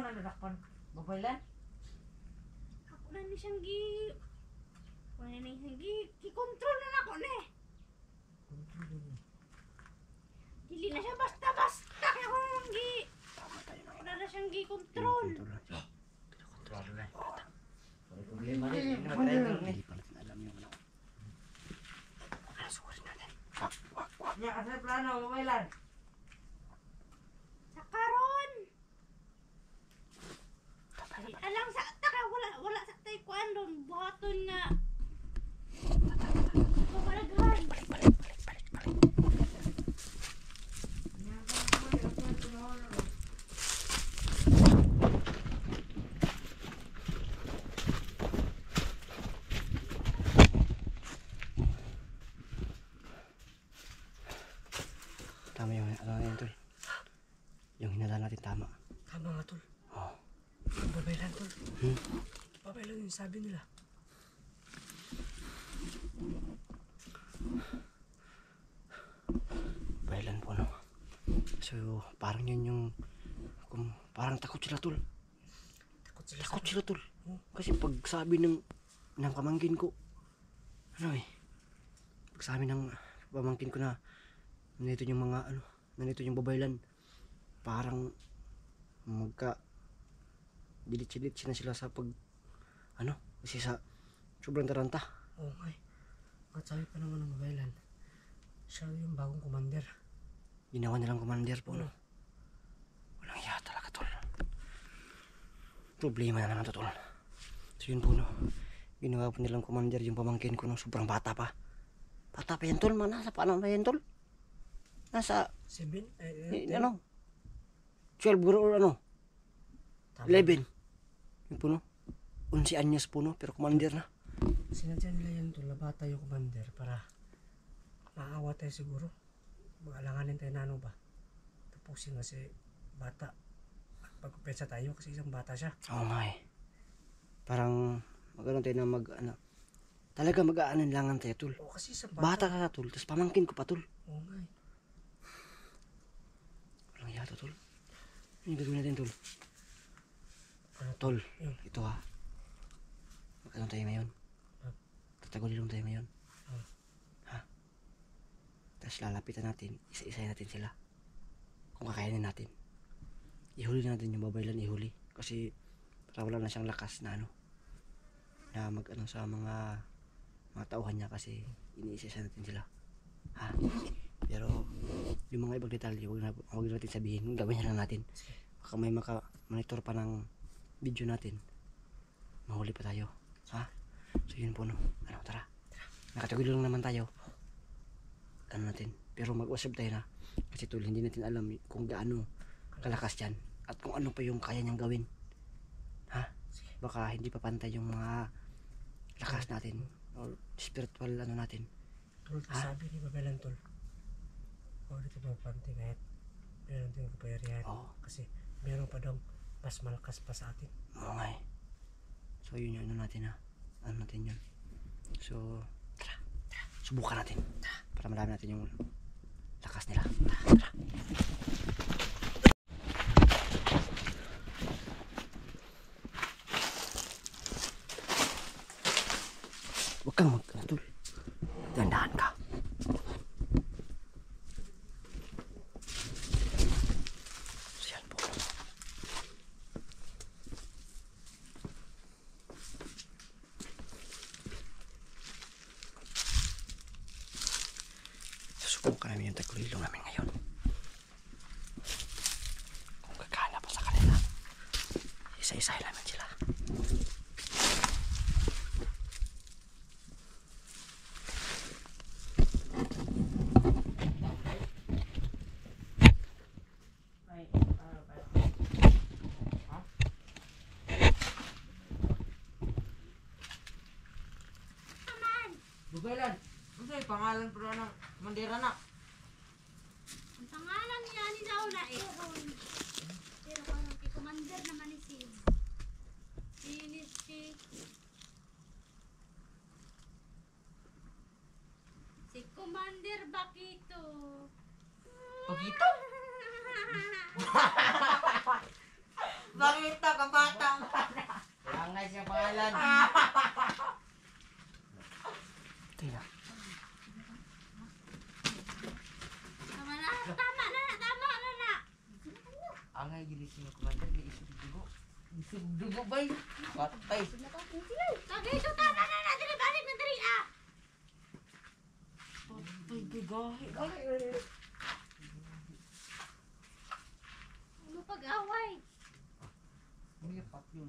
na nadakpan. Babaylan? Ako na ni siyang wala na siyang kontrol na ako na eh. Kontrol yun. Dili na siya basta-basta. Ako na siyang kontrol. Kontrol na. Problema rin. Hindi pa natin alam yung ano. Sukurin natin. Wag. Niya kasi plano, babaylan. Sa karon. Alam sa taka wala sa taekwondo buhaton nga. Babalaghan. Balik. Tama yung ano yun, tol. Yung hinala natin tama. Tama nga, tol. Oo. Babaylan, tol. Babaylan yung sabi nila. Babaylan po, no? So, parang yun yung... parang takot sila, tol. Takot sila, tol. Kasi pag sabi ng pamangkin ko, ano eh, pag sabi ng pamangkin ko na nandito yung mga nandito yung babaylan, parang dilit-dilit na sila sa pag kasi sa sobrang taranta. Oo nga eh. At sabi pa naman ng babaylan, siya yung bagong commander. Ginawa nilang commander po, no? Walang iya talaga, tol. Problema na naman to, tol. So yun po, no? Ginawa po nilang commander yung pamangkin ko, no? Sobrang bata pa. Bata pa yan, tol. Nasa paano ba yan, tol? Nasa 7? 12 or 11. Yun po, no? 11 anyos po, no? Pero commander na. Sinadya nila yan, tol, na bata yung commander para maawa tayo siguro. Mag-alanganin tayo na ba? Tapusin kasi bata. Pagkupensa tayo kasi isang bata siya. Oo nga eh. Parang magano tayo na talaga mag-aaninlangan tayo, tol. Oo, kasi isang Bata ka, tol. Tapos pamangkin ko pa, tol. Oo nga eh. Walang yata, tol. Ano yung gagawin natin, tol? Ano, Tol, yun. ito ha. Mag-ano tayo ngayon? Tatagulilong tayo ngayon. Ha? Tapos lalapitan natin, isa-isahin natin sila. Kung kakayanin natin. Ihuli natin yung babaylan, ihuli. Kasi para wala na siyang lakas na na mag-ano sa mga tauhan niya kasi iniisa natin sila. Ha? Pero yung mga ibang detalye, huwag natin sabihin. Gawin na lang natin. Baka may monitor pa ng video natin. Mahuli pa tayo. Ha? So yun po, no? Tara. Nakatagulil lang naman tayo. Ano natin. Pero mag-usap tayo na. Kasi tol, hindi natin alam kung gaano kalakas yan. At kung ano pa yung kaya niyang gawin. Ha? Baka hindi pa pantay yung mga lakas natin. Or spiritual natin. Tol, sabi ni babaylan, tol. O dito mapante kahit meron din kapangyarihan. Kasi meron pa daw mas malakas pa sa atin. Oo nga eh. So yun yung natin ha. Ano natin yun. So tara. Subukan natin. Para malaman natin yung lakas nila. Tara. Huwag kang magkatol. Dandahan ka. Siyan po. Susubukan namin yung tagulilong namin ngayon. Kung gagana pa sa kanila, isa-isahin namin sila. Babaylan, ano yung pangalan pero ng mandira na? Ang pangalan niya ni Laula eh. Pero kung commander naman ni si Commander Bakito. Bakito? Barita ka batang. Kaya nga siya pangalan. Tina. Tama na, tama na, tama na na. Angay gilising ko man kay isog dugo. Isog dugo bay. Patay. Dito, tama na, dili balik na dili ah. Patay gigahi. Ano pag-away? Hindi pat yung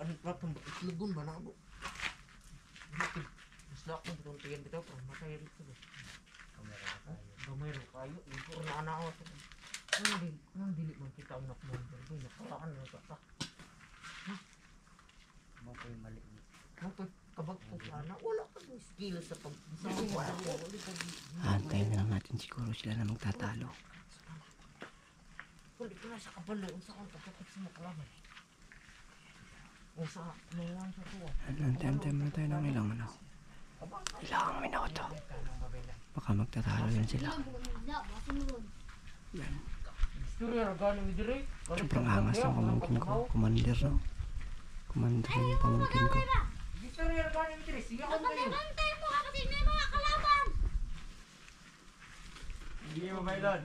Ano platong ba? Itlugon ba na ako? Mas lakong itong tingin dito pa. Matay rito ba? Gamero kayo. Yung ko na anak ako. Anong dili man kita ang nakmonder ba? Nakaraan na ka. mo ko yung mali ni. Kabag ko sana. Wala ka ng skill sa pag-isawa. Antayin na lang natin siguro sila na magtatalo. Kulit ko na sa kabalo. Unsa kong takot sa makalaman. Unsa nalang sa tuwa. Antay muna tayo ng ilang ano. Ilang minuto. Baka magtatalo yan sila. Yan. Istorya gani mi dire. Sobrang angas ng pamangkin ko. Commander, no? Commander yung pamangkin ko. Istorya gani mi dire. Siya ko kayo. Bantay mo kapag hindi may mga kalaban. Hindi mo bailon.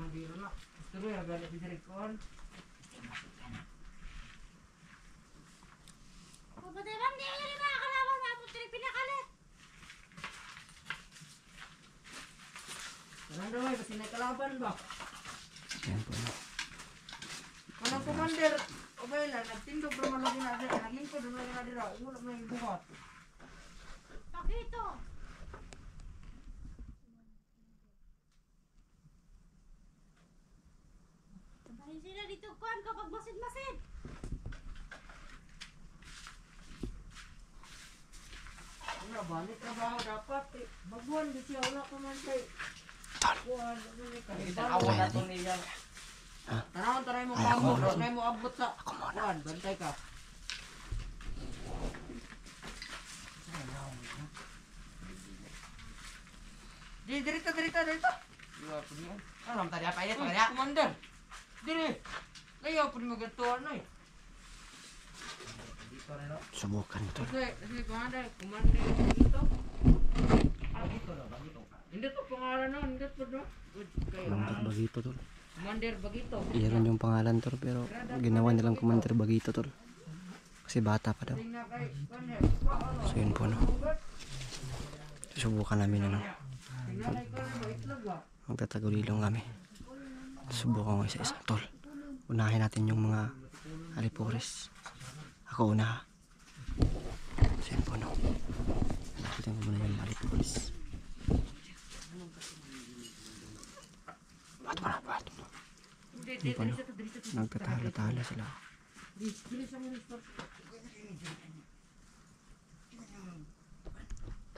Istorya gani mi dire kon. Kapatid, hindi may mga kalaban. Mapot rin pinakalit. Ano daw kasi may kalaban ba? Yan po, no? Kanang commander, obela nagtindog ra man lagi na dira. Naglingkod ra lagi na dira. Wala may buhat. Pakito. Sabahin sila dito kuhan kapag masid-masid. Wala ba ni trabaho dapat eh. Baguhan di siya wala pa man kay. Kuhan ano ni kay. Awa na to niya. Taray mo Ay, ako kamot, muna. taray mo abot sa. Kuhan, bantay ka. Di dirita. Dua po niyan. Ano, tadi apa ya? Ay, commander. Diri. Kayo pud magatuan na eh. Subukan to. Kasi commander dito. Bagito na, bagito. Hindi to pangalan no, hindi po no. Commander Bagito, tol. Commander Bagito. Iyan yung pangalan, tol. Pero ginawa nilang Commander Bagito, tol. Kasi bata pa daw. Tingnan kay Commander. So yun po, no? Susubukan namin, ano? Tingnan kay Commander itlog ba? Magtatagulilong kami. Subukan ko isa-isa, tol. Unahin natin yung mga alipores. Ako una, ha? So yun po, no? Nakita ko muna yung alipores. Bato mo. Yun po, no? Nagtatalo-talo sila.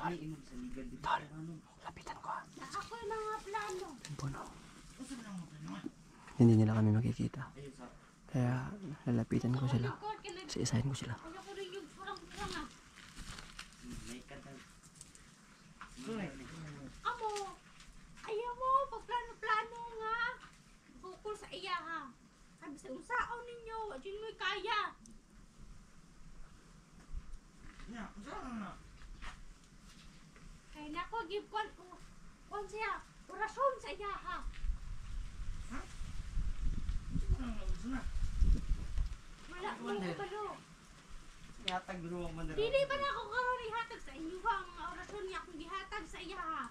Tol, lapitan ko, ha? Ako yung mga plano. Yun po, no? Hindi nila kami makikita. Kaya lalapitan ko sila. Isa-isahin ko sila. Ano ko rin yung surang-surang ah. Amo, ayaw mo, pagplano-plano nga. Bukol sa iya ha. Sabi sa usaon ninyo, adyan mo'y kaya. Kaya na ko, give kwan siya, orasyon sa iya ha. Wala mo balo. Yatag duro ang Dili ba na ako karon ihatag sa inyo ha, ang mga orasyon niya akong gihatag sa iya ha.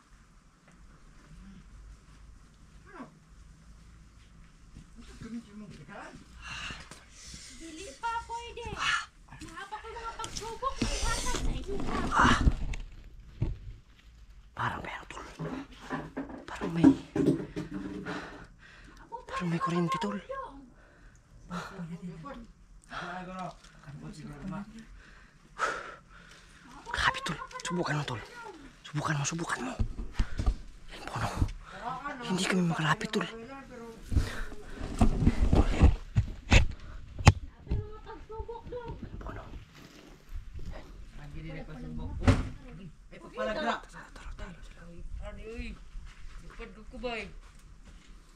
Dili pa pwede. Mahaba ko mga pagsubok na ihatag sa inyo ha. Parang may ano, tol. Parang may kuryente, tol. Grabe, tol. Subukan mo, tol. Subukan mo. Yan po, no? Hindi kami makalapit, tol. Sabi mga pagsubok doon. Yan po, no? Ay pagpalagra. Ani uy. Ipad ko bay.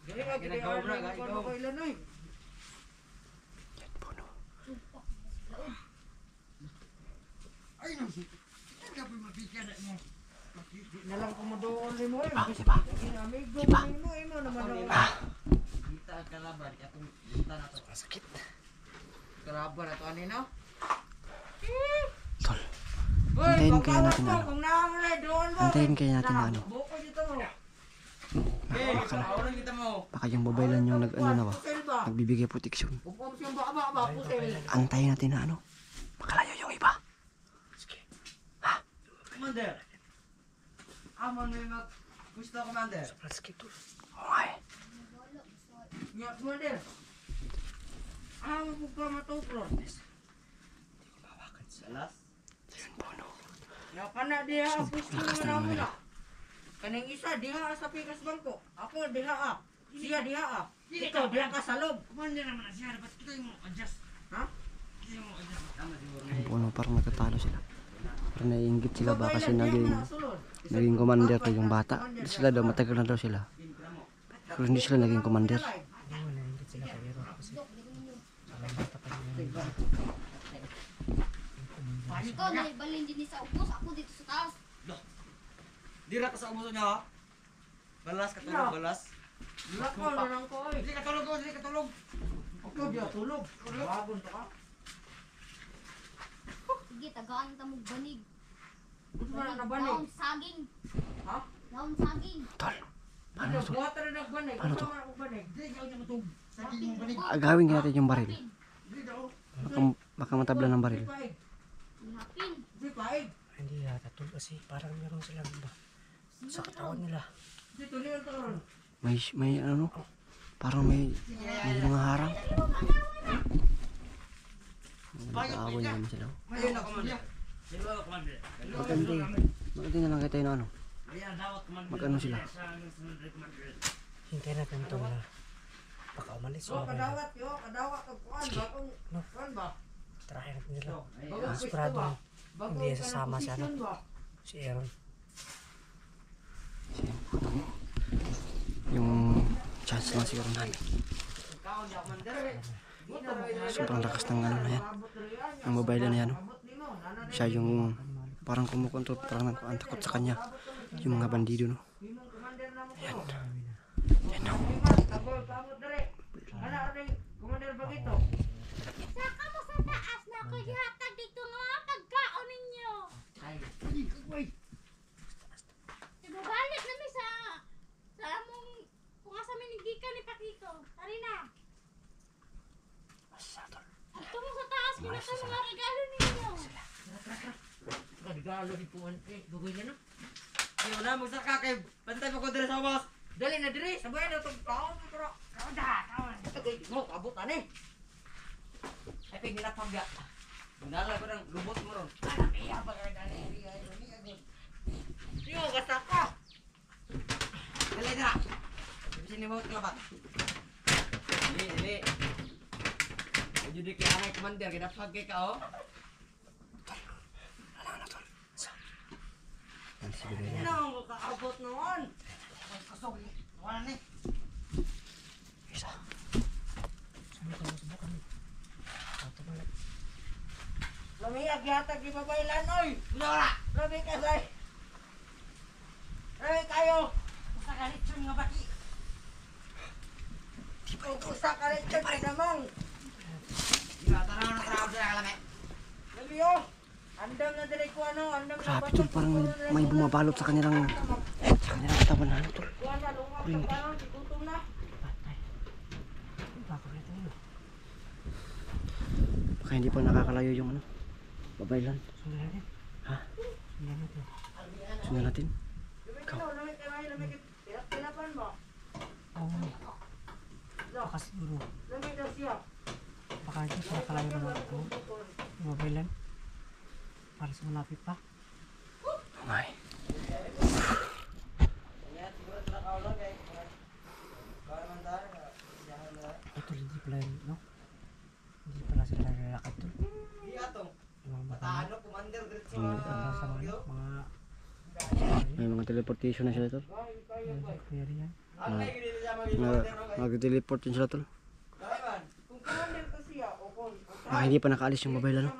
Dili ka ginagawa na ikaw ko ilan oy. Yan puno. Supak. Ay no. Hindi pa mabigyan na mo. Na lang ko mo doon mo eh. Diba? Amigo mo mo naman ako. Kita ang kalaban katong kita na to. Masakit. Kalaban na to anino. Tol. Hoy, Antayin kaya natin pagkawas mo, ano. kung naangalay doon mo. Antayin kaya natin na ano. Buko dito mo. Baka na. Kaulan kita mo. Baka yung babaylan yung nag-ano na ba? Pusil ba? Nagbibigay proteksyon. Upom siyang ba pusil. Antayin natin na ano. Makalayo yung iba. Commander. Amon may mag gusto commander. Masakit tol. Oo nga eh. Nya commander. Amo po ka matupro. Salas. Yan puno. Ya kana diha Sobrang pusil lakas mo na na naman muna. Kaning isa diha sa pikas bangko. Ako diha Siya diha Ikaw diha ka sa loob. Commander naman na siya dapat kita mo adjust. Ha? Kita mo adjust. Tama siguro. Yan puno. Parang nagtatalo sila. Parang naiingit sila ba kasi naging naging commander to yung bata. Sila daw matagal na daw sila. Pero hindi sila naging commander. Hindi mo naingit sila kay Ero kasi parang bata pa nila. Ikaw, naibalin din sa ubos. Ako dito sa taas. Dira ka sa umuso niya ha? Balas ka tulog, balas. Lako na lang ko oy. Dili ka tulog, dili ka tulog. Ako diha tulog. Wagon to ka. Sige, tagaan ta mong banig. Gusto mo na nabanig. Daon saging. Ha? Daon saging. Tol. Ano to? Buhat na nagbanig. Paano Gusto to? mo na banig. Dili ka niya matug. Saging mo banig. Agawin natin yung baril. Dili daw. Baka matabla ng baril. Di paig. Hapin. Di paig. Hindi yata tol kasi parang meron silang iba sa katawan nila. Dito niyo to ron. May ano no? Parang may mga harang. Nag-aaway naman sila. Ayun na commander. Dili ba commander? Maganda na lang tayo na ano. Ayan dawat commander. Mag-ano sila? Hintayin natin tol na baka umalis o mabay. Kadawat og kuan ba kung kuan ba? Tirahin natin sila. Bago Sigurado Bago hindi sasama si ano. Si Aaron. Yung chance lang siguro namin. Ikaw niya commander. Sobrang lakas ng ano na yan. Ang mobile na yan. Siya yung parang kumukontrol, parang ang takot sa kanya. Yung mga bandido no. Yan. Yan no. Commander bagito. Saka mo sa taas na ako ihatag dito nga pagkaon ninyo. Ibabalik namin sa among kung asa may nagikan ni Pakito. Tari na. Ato mo sa taas, pinaka mga regalo ninyo. Regalo ni Puan dugoy na no. Ayo na magsaka kay pantay pa ko diri sa ubas. Dali na diri, sabay na tong taon pero kawan. Tagay mo abot ani. Ay pig nilapagya. Nala ko nang lubot mo ron. Iya ba kay dali Yo gasta ka. Dali dira. Sini mo klabat. Dili. Jadi kaya ang commander kita pagke ka oh. Yan siguro yan. Ano ka abot noon? Kasog. Wala ni. Isa. Sabi ko subukan. Ato ba? Lamiyag yata gibabailan oy. Wala. Labi ka say. Labi kayo. Usa ka litson nga bati. Usa ka litson ka namang. Dira tara na tara sa alame. Labi oh. Andam na diri ko ano, andam na. Grabe tol, parang may bumabalot sa kanilang katawan na ano tol. Kuha na lunga sa kanon, gutom na. Patay. Baka natin yun. Baka hindi pa nakakalayo yung ano. Babaylan. Sundan natin. Ha? Sundan natin. Sundan natin. Ikaw, lamig kayo, lamig. Tinapan mo. Oo. Baka siguro. Lamig na siya. Baka hindi siya nakalayo naman ako. Mabaylan. Para sa malapit pa. Okay. Ito hindi pala yun, no? Hindi pala sila naglalakad to. Di atong. Yung mga bata. Taano commander diretso. Para sa mga, mga May mga teleportation na sila tol. hindi pwede yan. Mag-teleport yun sila tol. Kung commander ka siya, o kung Hindi pa nakaalis yung mobile ano.